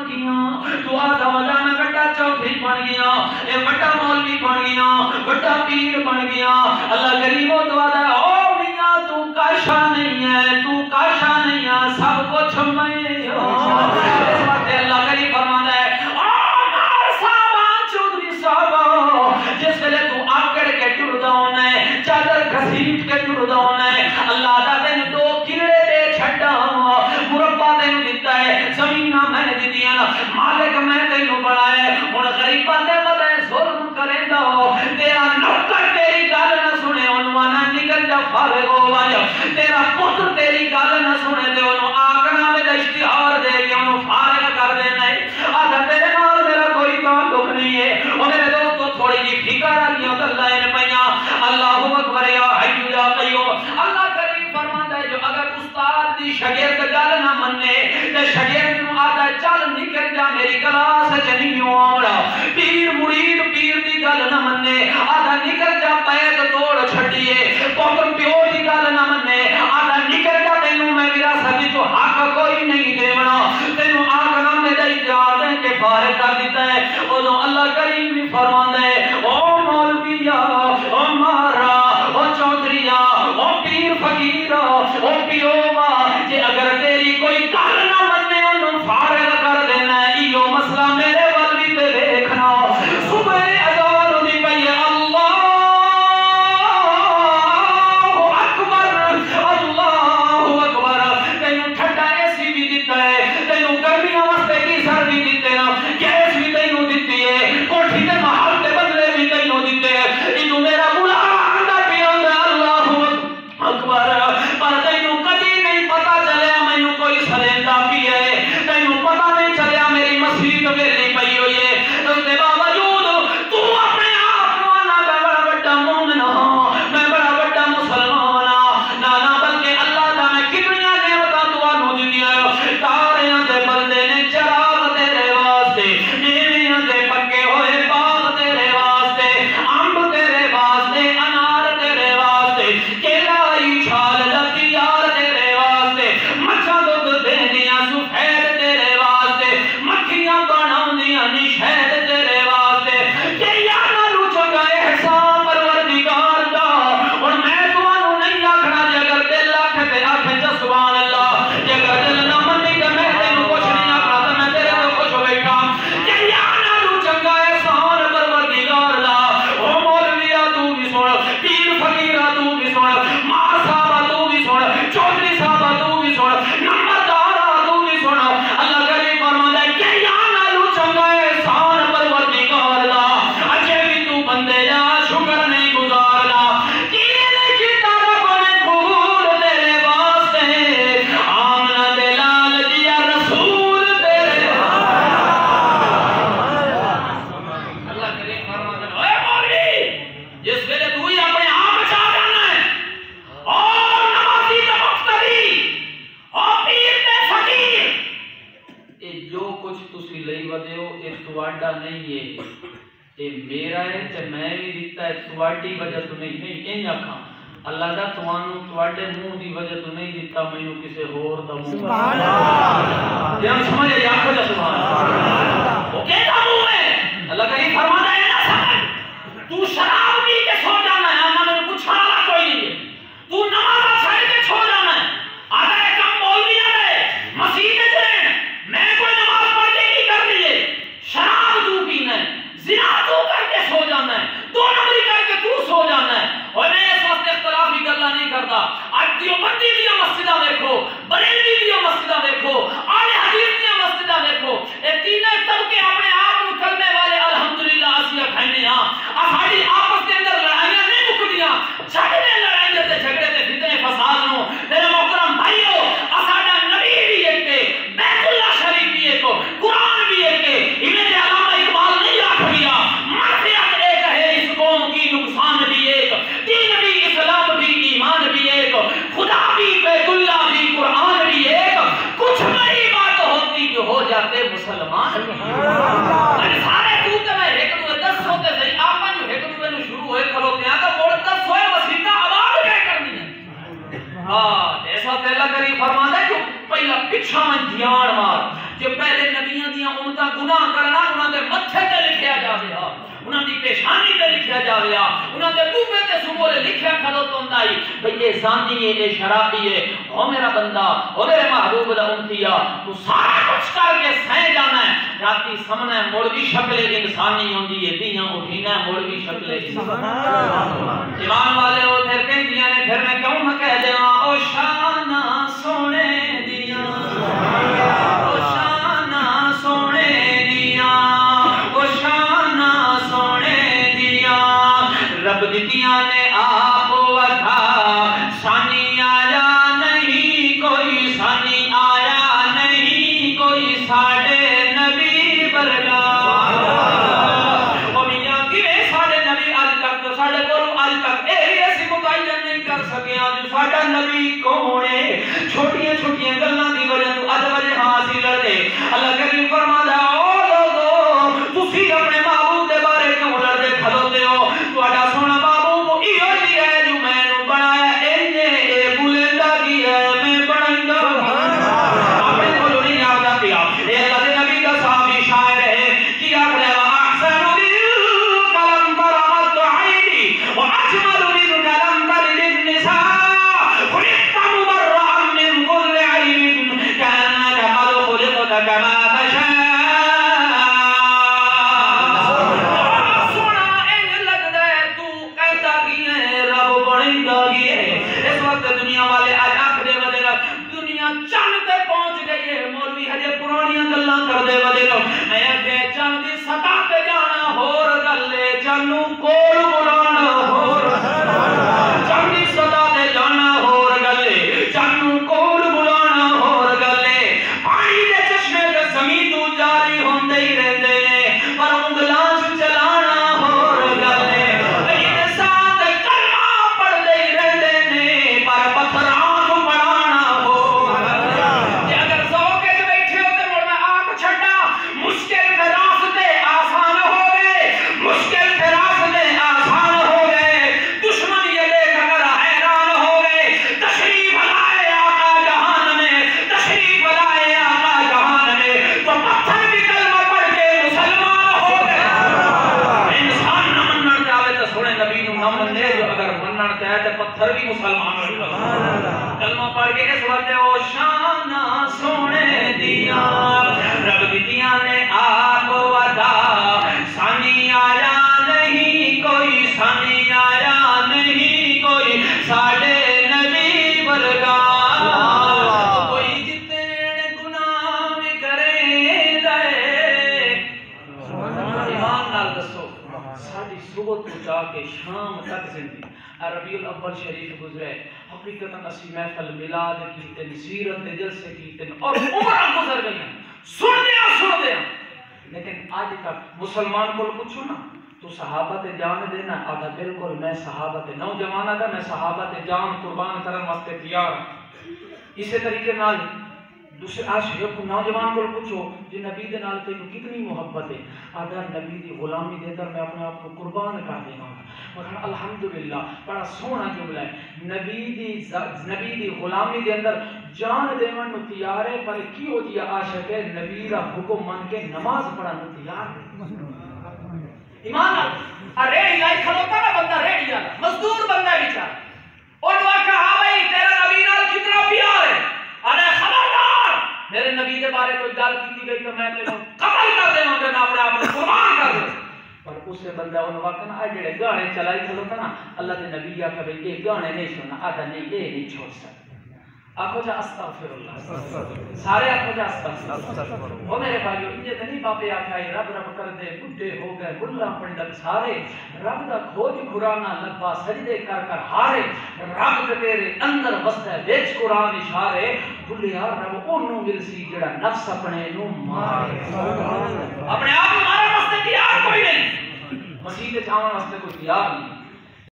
گیا تو آدھا وجہ میں بڑا چوکری بن گیا اے بڑا مولوی بن گیا بڑا پیر بن گیا اللہ کریم و دعا دا او میاں تو کاشا نہیں ہے تو کاشا نہیں ہے سب کچھ میں اس وقت اللہ کریم فرماتا ہے جس ویلے تو آکڑ کے ٹردا ہونا ہے چادر گھسیٹ کے ٹردا ہونا ہے اللہ دا تینوں دو کیڑے دے چھڈا مربع تینوں دتا ہے زمیناں میں دتیاں مالک میں تینوں بنایا ہن غریباں دے بدلے ظلم کریندا ہو تیرا نوکر تیری گل نہ سنے اونوں نہ نکل جا فارغ ہو جا تیرا پتر تیری گل نہ سنے تے اونوں آکڑا میں اشتہار دے کے اونوں فارغ کر دینا ہے آدھا تیرے نال میرا کوئی تعلق نہیں ہے او میرے دوست تھوڑی جی فکر والیاں گلاں نے پیاں اللہ اکبر یا حی یا قیوم اللہ کریم فرماتا ہے جو اگر استاد دی شاگرد گل نہ منے تے شاگرد نو آدا چل نکل جا میری کلاس وچ نہیں آونا پیر مرید پیر دی گل نہ منے آدا نکل جا پید توڑ چھڈیے پتر پیو دی گل نہ منے آدا نکل جا تینوں میں وراثت وچ حق کوئی نہیں دیونا تینوں آکھنا میرا اختیار دے کے فارغ کر دیتا ہے اودوں اللہ کریم بھی فرماندا ہے او مولویا او مارا او چودھریا او پیر فقیر او پیوما جے اگر تیری کوئی گل نہ منے اونوں فارغ کر دینا ہے ایو مسئلہ میرے ول بھی تے دیکھنا صبح اذان ہوندی پئی ہے اللہ اکبر تینوں ٹھنڈا اے سی بھی دتا ہے تینوں گرمیاں واسطے کی سر بھی دتے ہیں گیس بھی تینوں دتی ہے کوٹھی تے محل تے بدلے بھی تینوں دتے ہیں اینو میرا مولا آندا پیا اللہ اکبر پر تینوں کدی نہیں پتہ چلیا مینوں کوئی سریندا پیا ہے تینوں پتہ نہیں چلیا میری مسجد ویلی پئی ہوئی ہے اس دے باوجود تو اپنے آپ نو نہ بڑا بڑا مومن ہاں میں بڑا بڑا مسلمان ہاں نہ بلکہ اللہ دا میں کتنیاں نعمتاں تانوں دتیاں تاریاں دے بندے نے چراغ تیرے واسطے نیویاں دے پکے ہوئے باغ تیرے واسطے امب تیرے واسطے انار تیرے واسطے کیلائی چھال دا تیار تیرے واسطے مچھاں دودھ دیندیاں سفید تیرے واسطے مکھیاں بناوندیاں نی شہد تیرے واسطے کیا نالو چنگا احسان پروردگار دا اور میں تانوں نہیں آکھنا جے اگر دل آکھے تے آکھے تے سبحان اللہ جے اگر دل نہ منی تے میں تینوں کچھ نہیں آکھنا تے میں تیرے تے خوش بیٹھا کیا نالو چنگا احسان پروردگار دا او مولویا تو بھی سن پیر فقیرا تو بھی سن مار صاحبہ تو بھی سن چودھری صاحبہ تو بھی سن نمبردارا تو بھی سن اللہ کریم فرماتا ہے کیا نالو چنگا احسان پروردگار دا اچھے بھی تو بندے جا شکر نہیں گزارنا کینے کی طرف نے پھول تیرے واسطے آمنہ دے لال دیا رسول تیرے اللہ کریم فرماتا ہے اے مولوی جس ویلے تو ہی اپنے آپ بچا جانا ہے اور نمازی تے مقتدی اور پیر تے فقیر اے جو کچھ تسی لئی ودے ہو اے تواڈا نہیں ہے اے میرا ہے تے میں بھی دیتا ہے تواڈی وجہ تو نہیں این آکھاں اللہ دا توانوں تواڈے منہ دی وجہ تو نہیں دیتا مینوں کسے ہور دا منہ سبحان اللہ جان سمجھ یا آکھو جا سبحان اللہ او کہتا منہ ہے اللہ کریم فرماتا ہے نہ سمجھ تو شراب پی کے سو جانا ہے نہ میں کچھ والا کوئی نہیں ہے تو نماز چھوڑ کے سو جانا ہے آدھا ایک کم مولویاں ہے مسجد وچ رہن میں کوئی نماز پڑھ کے کی کر لیے شراب تو پینا ہے زنا تو کر کے سو جانا ہے دو نمبری کر کے تو سو جانا ہے اور میں اس وقت اختلافی گلا نہیں کرتا آج دیوبندی دی مسجداں دیکھو بریلوی دی مسجداں دیکھو اہل حدیث دی مسجداں دیکھو اے تینوں طبقے اپنے آپ کو کلمے والے الحمدللہ اسیا کہنے ہاں ساڈی آپس کے اندر لڑائیاں نہیں مکدیاں جھگڑے لڑائیاں تے جھگڑے تے فتنے فساد نو میرے محترم بھائیو ساڈا نبی بھی ایک بیت اللہ شریف بھی ایک قرآن بھی ایک انہیں علامہ اقبال نہیں آکھ گیا معرفت ایک ہے اس قوم کی نقصان بھی ایک دین بھی اسلام بھی ایمان بھی ایک خدا بھی بیت اللہ بھی قرآن بھی ایک کچھ بڑی بات ہوتی جو ہو جاتے مسلمان سارے تو تے میں ایک دو 10 ہوتے صحیح آپ جو ایک دو میں شروع ہوئے کھلوتے ہیں تو موڑ 10 ہوئے وسیطہ آباد کیا کرنی ہے ایسا تے اللہ کریم فرماتا ہے جو پہلا پچھا میں دھیان مار جو پہلے نبیوں دیا امتاں گناہ کرنا انہوں نے متھے تے لکھیا جاوے ہا انہوں نے پیشانی تے لکھیا جاوے ہا انہوں نے موہے تے سمولے لکھیا کھڑو تو اندائی بھئی یہ زانی ہے یہ شرابی ہے او میرا بندہ او میرے محبوب دا امتیا تو سارا کچھ کر کے سہ جانا ہے راتی سمنے مولوی شکل انسانی ہوندی ہے دیاں اٹھینا مولوی شکل ایمان والے وہ پھر کہیں دیاں نے پھر میں کیوں نہ کہہ دیواں او شانہ سونے دیاں او شانہ سونے دیاں او شانہ سونے دیاں رب دتیاں نے آپ ودا سانی آیا نہیں کوئی سانی آیا نہیں کوئی ساڑے نبی برگا او میاں کیویں ساڑے نبی آج تک تو ساڑے کولوں آج تک اے ایسی متعین نہیں کر سکے جو ساڑا نبی کون ہے چھوٹیاں چھوٹیاں گلاں دی وجہ تو اج وجہ حاصل لڑے اللہ کریم فرماتا او لوگو تسی اپنے محبوب دے بارے کیوں لڑدے کھلوتے ہو تہاڈا سونا محبوب ایو جی ہے جو میں نو بنایا انجے اے بلندا کی ہے میں بنائندا اپنے کولوں نہیں آندا پیا اے اللہ دے نبی دا صحابی شاعر ہے کہ آکھدا احسن بالکلام برمت عینی واجمل بالکلام للنساء خلقت مبرئا من كل عيب كأنك قد خلقت كما تشاء سونا ان لگدا ہے تو کہتا کی ہے رب بنیندا کی ہے اس وقت دنیا والے آج آکھدے ودے دنیا چند تے پہنچ گئی ہے مولوی ہجے پرانیاں گلاں کردے ودے میں کہ چند دی سطح تے جانا ہور گلے چنوں کول بلانا ہور چند دی سطح تے جانا ہور گلے چنوں کول بلانا ہور گلے پانی دے چشمے تے زمین تو جاری ہوندے ہی رہندے نے پر انگلاں چلانا ہور گلے انسان تے کلمہ پڑھدے ہی رہندے نے پر پتھراں تو پڑھانا ہور گلے اگر ذوق وچ بیٹھے ہو تے مڑ میں آپ چھڈا مشکل تے راستے آسان ہو گئے مشکل تے راستے آسان ہو گئے دشمن یہ دیکھ کر حیران ہو گئے تشریف لائے آقا جہان میں تشریف لائے آقا جہان میں تو پتھر بھی کلمہ پڑھ کے مسلمان ہو گئے انسان نہ منن چاہے تو سونے نبی نو نہ مننے جو اگر منن چاہے تو پتھر بھی مسلمان ہو جائے کلمہ پڑھ کے اس وقت او شانہ سونے دیاں رب دتیاں نے آپ ودا سانی آیا نہیں کوئی سانی آیا نہیں کوئی ساڑے نبی برگا کوئی جتنے گناہ میں کرے دے ایمان نال دسو ساڑی صبح تو جا کے شام تک زندگی ربیع الاول شریف گزرے حقیقتاً اسی محفل میلاد کیتن سیرت جلسے کیتن اور عمرہ گزر گئی سن دیا لیکن آج تک مسلمان کو پوچھو نا تو صحابہ تے جان دینا آدھا بالکل میں صحابہ تے نوجوانہ دا میں صحابہ تے جان قربان کرن واسطے تیار اسی طریقے نال دوسرے عاشق کو نوجوان کو پوچھو جی نبی دے نال تینوں کتنی محبت ہے آدھا نبی دی غلامی دے اندر میں اپنے آپ کو قربان کر دینا اور الحمدللہ بڑا سونا جملہ ہے نبی دی غلامی دے اندر جان دیون نو تیار ہے پر کی ہو جی عاشق ہے نبی دا حکم مان کے نماز پڑھن نو تیار ہے ایمان ریڑھی لائی کھلوتا نا بندہ ریڑھی والا مزدور بندہ بیچارہ اور وہ کہا بھائی تیرا نبی نال کتنا پیار ہے ارے خبردار میرے نبی کے بارے کوئی گل کی گئی تو میں تینوں قتل کر دے میں اپنے آپ کو قربان کر دے پر اس سے بندہ ان وقت نا جڑے گانے چلائی کھلوتا نا اللہ کے نبی آ کہ یہ گانے نہیں سننا آدھا نہیں یہ نہیں چھوڑ سکتا آخو جا استغفر اللہ سارے آخو جا استغفر اللہ وہ میرے بھائیو انجے نہیں باپے آکھائی رب رب کر دے بڈھے ہو گئے ملا پنڈت سارے رب دا کھوج قرآن لبا سجدے کر کر ہارے رب کے تیرے اندر بستا ہے بیچ قرآن اشارے بھلیا رب انہوں ملسی جڑا نفس اپنے نو مارے اپنے آپ مارے واسطے تیار کوئی نہیں مسیح کے چاہاں واسطے کوئی تیار نہیں